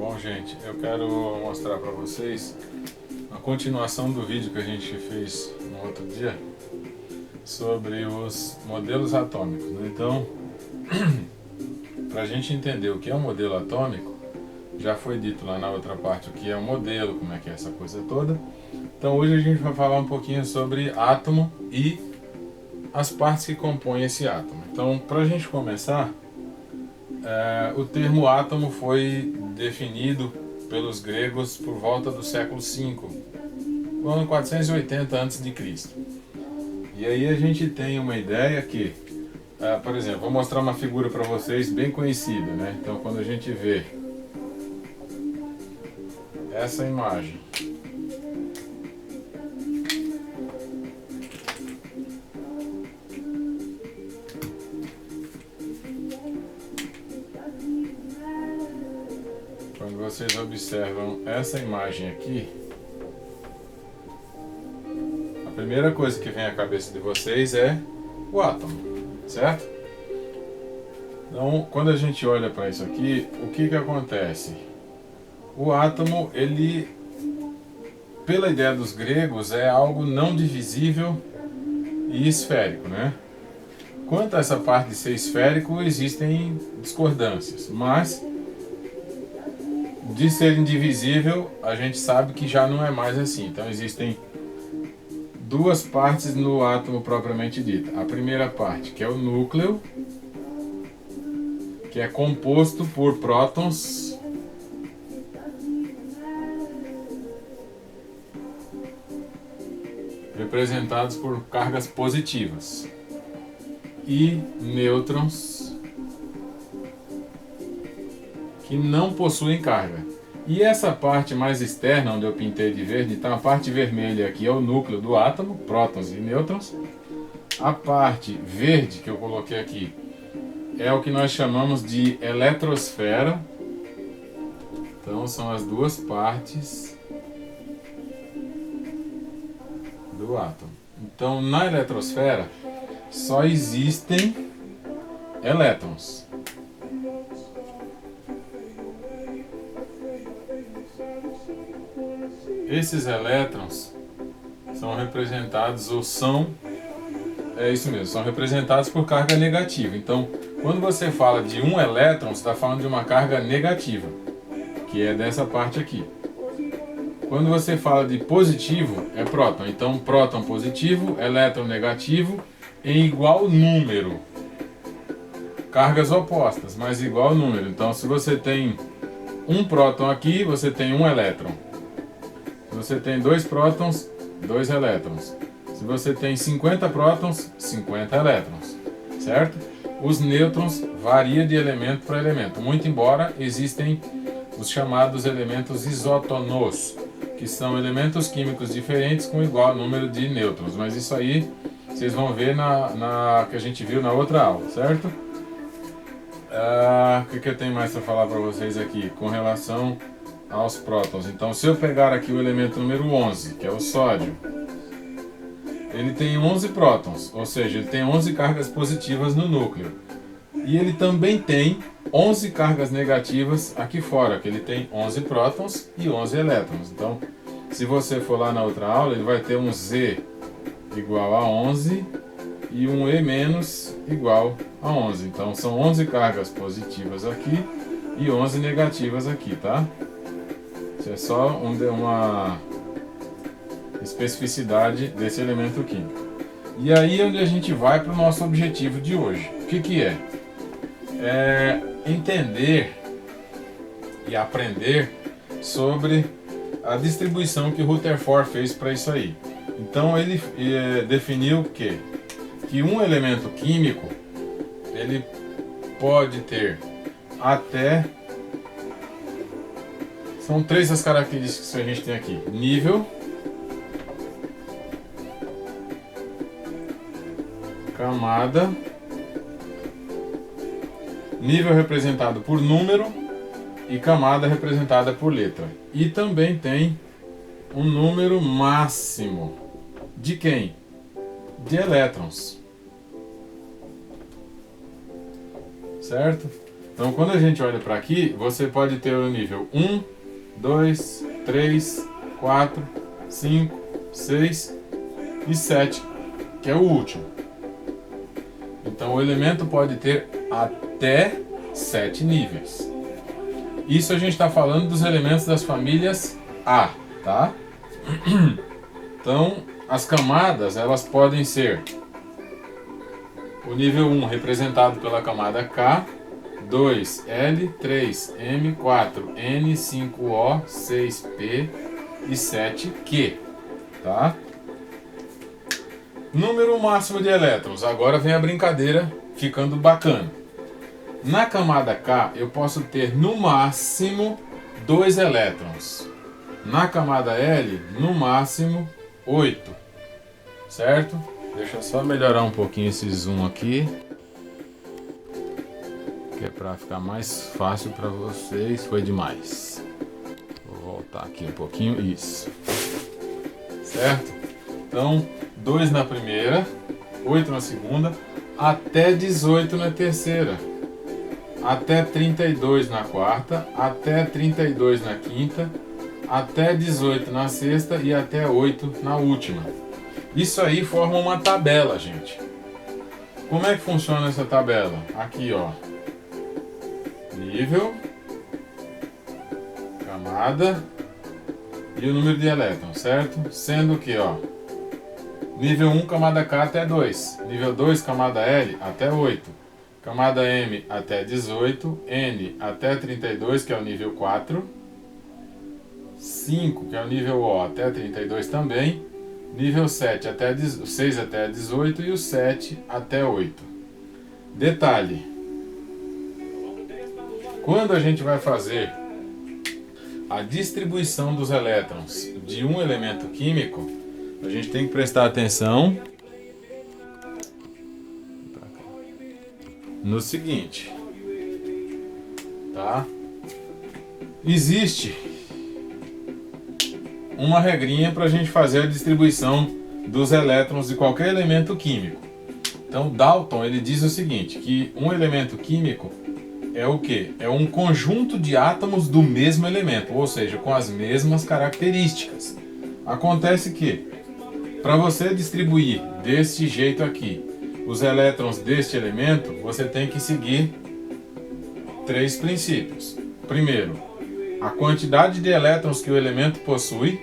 Bom, gente, eu quero mostrar para vocês a continuação do vídeo que a gente fez no outro dia sobre os modelos atômicos, né? Então, para a gente entender o que é um modelo atômico, já foi dito lá na outra parte o que é um modelo, como é que é essa coisa toda. Então hoje a gente vai falar um pouquinho sobre átomo e as partes que compõem esse átomo. Então, para a gente começar, o termo átomo foi definido pelos gregos por volta do século V, no ano 480 a.C. E aí a gente tem uma ideia que, por exemplo, vou mostrar uma figura para vocês bem conhecida, né? Então, quando a gente vê essa imagem, quando vocês observam essa imagem aqui, a primeira coisa que vem à cabeça de vocês é o átomo, certo? Então, quando a gente olha para isso aqui, o que que acontece? O átomo, ele, pela ideia dos gregos, é algo não divisível e esférico, né? Quanto a essa parte de ser esférico, existem discordâncias, mas de ser indivisível, a gente sabe que já não é mais assim. Então existem duas partes no átomo propriamente dita. A primeira parte, que é o núcleo, que é composto por prótons representados por cargas positivas e nêutrons que não possuem carga. E essa parte mais externa, onde eu pintei de verde, então a parte vermelha aqui é o núcleo do átomo, prótons e nêutrons. A parte verde que eu coloquei aqui é o que nós chamamos de eletrosfera. Então são as duas partes do átomo. Então na eletrosfera só existem elétrons. Esses elétrons são representados, ou são, isso mesmo, são representados por carga negativa. Então, quando você fala de um elétron, você está falando de uma carga negativa, que é dessa parte aqui. Quando você fala de positivo, é próton. Então, próton positivo, elétron negativo, em igual número. Cargas opostas, mas igual número. Então, se você tem um próton aqui, você tem um elétron. Se você tem dois prótons, dois elétrons. Se você tem 50 prótons, 50 elétrons, certo? Os nêutrons variam de elemento para elemento, muito embora existem os chamados elementos isótonos, que são elementos químicos diferentes com igual número de nêutrons, mas isso aí vocês vão ver na que a gente viu na outra aula, certo? O que eu tenho mais para falar para vocês aqui com relação aos prótons? Então, se eu pegar aqui o elemento número 11, que é o sódio, ele tem 11 prótons, ou seja, ele tem 11 cargas positivas no núcleo. E ele também tem 11 cargas negativas aqui fora, que ele tem 11 prótons e 11 elétrons. Então, se você for lá na outra aula, ele vai ter um Z igual a 11 e um E menos igual a 11. Então, são 11 cargas positivas aqui e 11 negativas aqui, tá? Isso é só uma especificidade desse elemento químico. E aí é onde a gente vai para o nosso objetivo de hoje. O que que é? É entender e aprender sobre a distribuição que o Rutherford fez para isso aí. Então ele definiu que um elemento químico ele pode ter até, são três as características que a gente tem aqui: nível, camada, nível representado por número e camada representada por letra. E também tem um número máximo de quem? De elétrons. Certo? Então, quando a gente olha para aqui, você pode ter o nível 1, 2, 3, 4, 5, 6 e 7, que é o último. Então, o elemento pode ter até 7 níveis. Isso a gente está falando dos elementos das famílias A, tá? Então, as camadas, elas podem ser o nível 1 representado pela camada K, 2 L, 3 M, 4 N, 5 O, 6 P e 7 Q, tá? Número máximo de elétrons. Agora vem a brincadeira ficando bacana. Na camada K eu posso ter no máximo 2 elétrons. Na camada L, no máximo 8. Certo? Deixa eu só melhorar um pouquinho esse zoom aqui, que é para ficar mais fácil para vocês. Foi demais. Vou voltar aqui um pouquinho. Isso. Certo? Então, 2 na primeira, 8 na segunda, até 18 na terceira, até 32 na quarta, até 32 na quinta, até 18 na sexta e até 8 na última. Isso aí forma uma tabela, gente. Como é que funciona essa tabela? Aqui, ó. Nível, camada e o número de elétrons, certo? Sendo que, ó, nível 1, camada K até 2. Nível 2, camada L até 8. Camada M até 18. N até 32, que é o nível 4. 5, que é o nível O, até 32 também. Nível 7 até 6 até 18 e o 7 até 8. Detalhe. Quando a gente vai fazer a distribuição dos elétrons de um elemento químico, a gente tem que prestar atenção no seguinte, tá? Existe uma regrinha para a gente fazer a distribuição dos elétrons de qualquer elemento químico. Então Dalton ele diz o seguinte, que um elemento químico é o quê? É um conjunto de átomos do mesmo elemento, ou seja, com as mesmas características. Acontece que para você distribuir desse jeito aqui os elétrons deste elemento, você tem que seguir 3 princípios. Primeiro, a quantidade de elétrons que o elemento possui,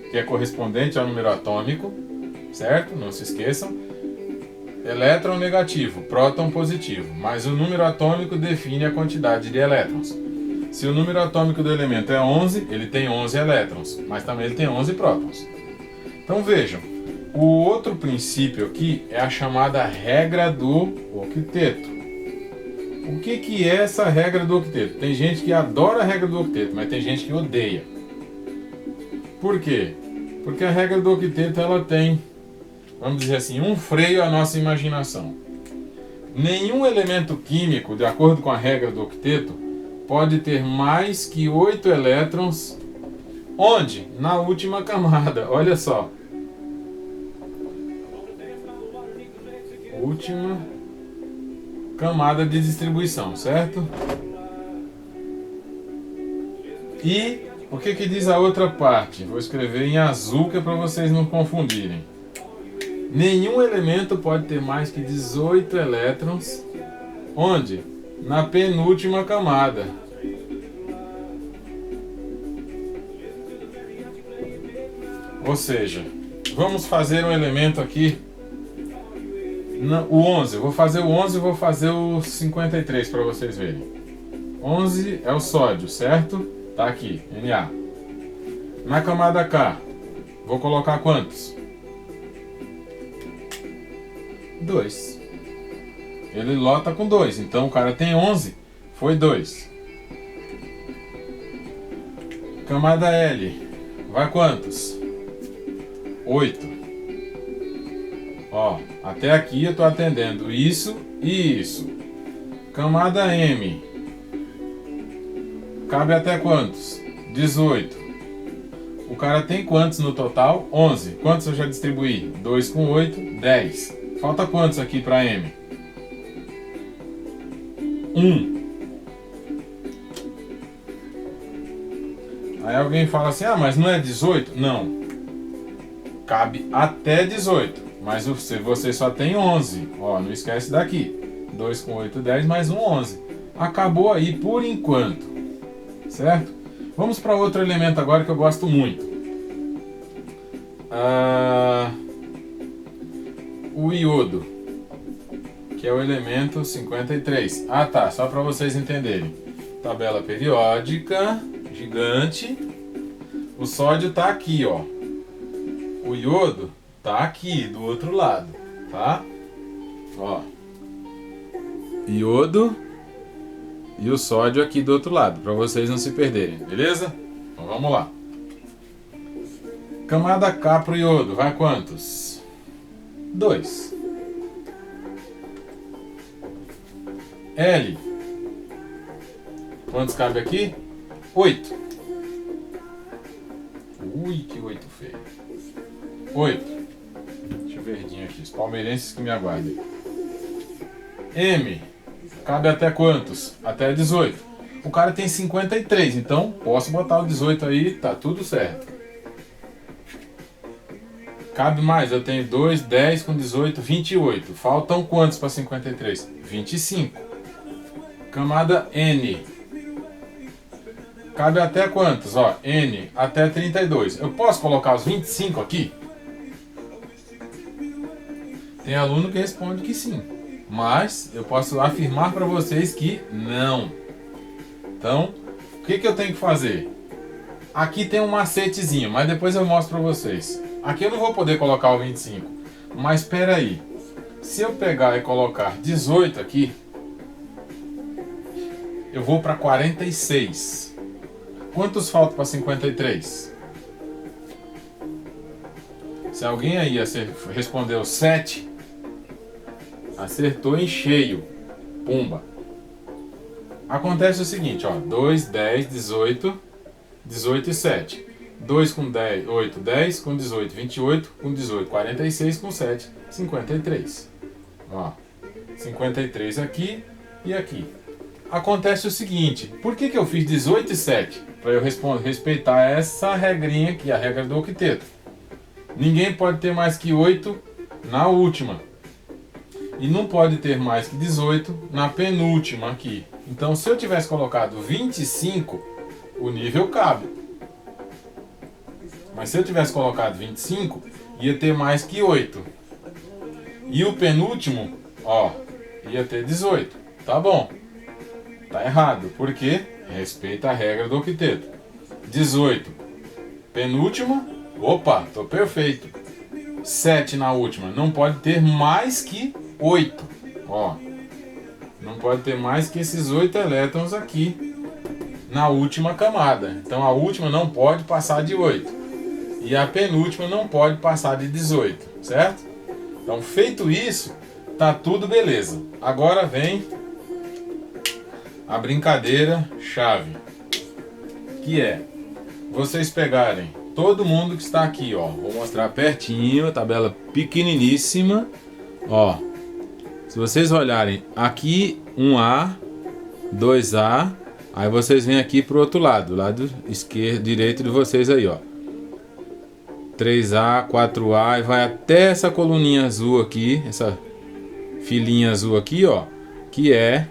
que é correspondente ao número atômico, certo? Não se esqueçam. Elétron negativo, próton positivo, mas o número atômico define a quantidade de elétrons. Se o número atômico do elemento é 11, ele tem 11 elétrons, mas também ele tem 11 prótons. Então vejam, o outro princípio aqui é a chamada regra do octeto. O que é essa regra do octeto? Tem gente que adora a regra do octeto, mas tem gente que odeia. Por quê? Porque a regra do octeto ela tem, vamos dizer assim, um freio à nossa imaginação. Nenhum elemento químico, de acordo com a regra do octeto, pode ter mais que 8 elétrons. Onde? Na última camada. Olha só. Última camada de distribuição, certo? E o que diz a outra parte? Vou escrever em azul que é para vocês não confundirem. Nenhum elemento pode ter mais que 18 elétrons. Onde? Na penúltima camada. Ou seja, vamos fazer um elemento aqui. O 11, eu vou fazer o 11 e vou fazer o 53 para vocês verem. 11 é o sódio, certo? Tá aqui, Na. Na camada K, vou colocar quantos? 2. Ele lota com 2, então o cara tem 11, foi 2. Camada L, vai quantos? 8. Ó, até aqui eu estou atendendo isso e isso. Camada M, cabe até quantos? 18. O cara tem quantos no total? 11. Quantos eu já distribuí? 2 com 8, 10. Falta quantos aqui para M? 1. Aí alguém fala assim, ah, mas não é 18? Não. Cabe até 18, mas você só tem 11. Ó, não esquece daqui. 2 com 8, 10, mais um 11. Acabou aí por enquanto. Certo? Vamos para outro elemento agora que eu gosto muito. O iodo, que é o elemento 53. Ah, tá, só para vocês entenderem. Tabela periódica, gigante. O sódio tá aqui, ó. O iodo tá aqui, do outro lado, tá? Ó. Iodo e o sódio aqui do outro lado, para vocês não se perderem, beleza? Então vamos lá. Camada K pro iodo, vai quantos? 2. L. Quantos cabe aqui? 8. Ui, que 8 feio. 8. Deixa eu verdinho aqui, os palmeirenses que me aguardem. M. Cabe até quantos? Até 18. O cara tem 53, então posso botar o 18 aí, tá tudo certo. Cabe mais, eu tenho 2, 10 com 18, 28. Faltam quantos para 53? 25. Camada N. Cabe até quantos? Ó, N até 32. Eu posso colocar os 25 aqui? Tem aluno que responde que sim. Mas eu posso afirmar para vocês que não. Então, o que eu tenho que fazer? Aqui tem um macetezinho, mas depois eu mostro para vocês. Aqui eu não vou poder colocar o 25. Mas espera aí. Se eu pegar e colocar 18 aqui, eu vou para 46. Quantos faltam para 53? Se alguém aí respondeu 7, acertou em cheio. Pumba. Acontece o seguinte, ó. 2, 10, 18, 18 e 7. 2 com 10, 8, 10 com 18, 28 com 18, 46 com 7, 53. Ó. 53 aqui e aqui. Acontece o seguinte, por que eu fiz 18 e 7? Para eu respeitar essa regrinha aqui, a regra do octeto. Ninguém pode ter mais que 8 na última. E não pode ter mais que 18 na penúltima aqui. Então, se eu tivesse colocado 25, o nível cabe. Mas se eu tivesse colocado 25, ia ter mais que 8. E o penúltimo, ó, ia ter 18. Tá bom. Tá errado. Por quê? Respeita a regra do octeto. 18. Penúltima. Opa, tô perfeito. 7 na última. Não pode ter mais que 8. Ó. Não pode ter mais que esses 8 elétrons aqui na última camada. Então a última não pode passar de 8. E a penúltima não pode passar de 18. Certo? Então, feito isso, tá tudo beleza. Agora vem a brincadeira chave, que é vocês pegarem todo mundo que está aqui, ó. Vou mostrar pertinho, a tabela pequeniníssima, ó. Se vocês olharem aqui, 1A, 2A, aí vocês vêm aqui pro outro lado esquerdo, direito de vocês aí, ó. 3A, 4A e vai até essa coluninha azul aqui, essa filinha azul aqui, ó, que é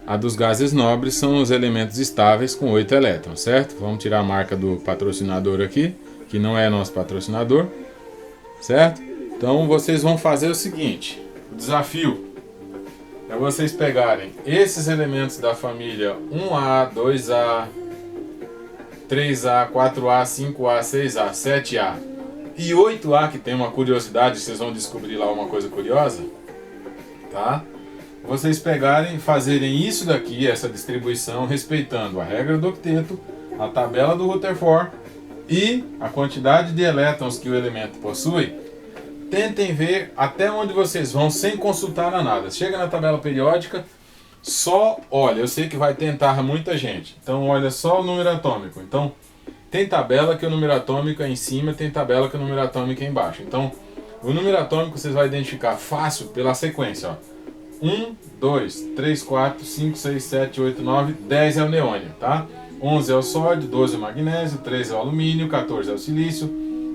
a dos gases nobres, são os elementos estáveis com 8 elétrons, certo? Vamos tirar a marca do patrocinador aqui, que não é nosso patrocinador, certo? Então vocês vão fazer o seguinte, o desafio é vocês pegarem esses elementos da família 1A, 2A, 3A, 4A, 5A, 6A, 7A e 8A, que tem uma curiosidade, vocês vão descobrir lá uma coisa curiosa, tá? Vocês pegarem e fazerem isso daqui, essa distribuição, respeitando a regra do octeto, a tabela do Rutherford e a quantidade de elétrons que o elemento possui. Tentem ver até onde vocês vão sem consultar nada. Chega na tabela periódica, só olha, eu sei que vai tentar muita gente, então olha só o número atômico. Então tem tabela que o número atômico é em cima, tem tabela que o número atômico é embaixo. Então o número atômico vocês vão identificar fácil pela sequência, ó. 1, 2, 3, 4, 5, 6, 7, 8, 9, 10 é o neônio, tá? 11 é o sódio, 12 é o magnésio, 13 é o alumínio, 14 é o silício,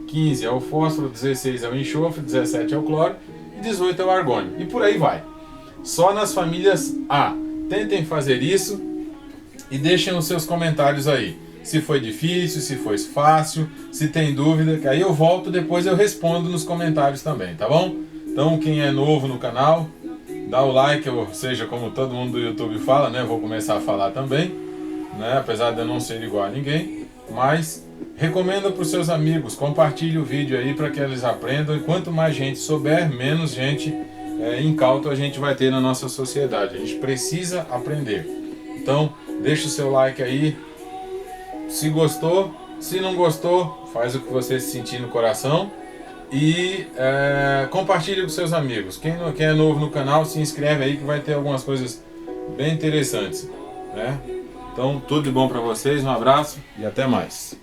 15 é o fósforo, 16 é o enxofre, 17 é o cloro e 18 é o argônio. E por aí vai. Só nas famílias A. Tentem fazer isso e deixem os seus comentários aí. Se foi difícil, se foi fácil, se tem dúvida, que aí eu volto depois eu respondo nos comentários também, tá bom? Então quem é novo no canal, dá o like, ou seja, como todo mundo do YouTube fala, né? Eu vou começar a falar também, né? Apesar de eu não ser igual a ninguém, mas recomenda para os seus amigos, compartilhe o vídeo aí para que eles aprendam, e quanto mais gente souber, menos gente incauto a gente vai ter na nossa sociedade. A gente precisa aprender. Então, deixa o seu like aí, se gostou, se não gostou, faz o que você sentir no coração e compartilhe com seus amigos. Quem é novo no canal, se inscreve aí que vai ter algumas coisas bem interessantes, né? Então, tudo de bom para vocês, um abraço e até mais.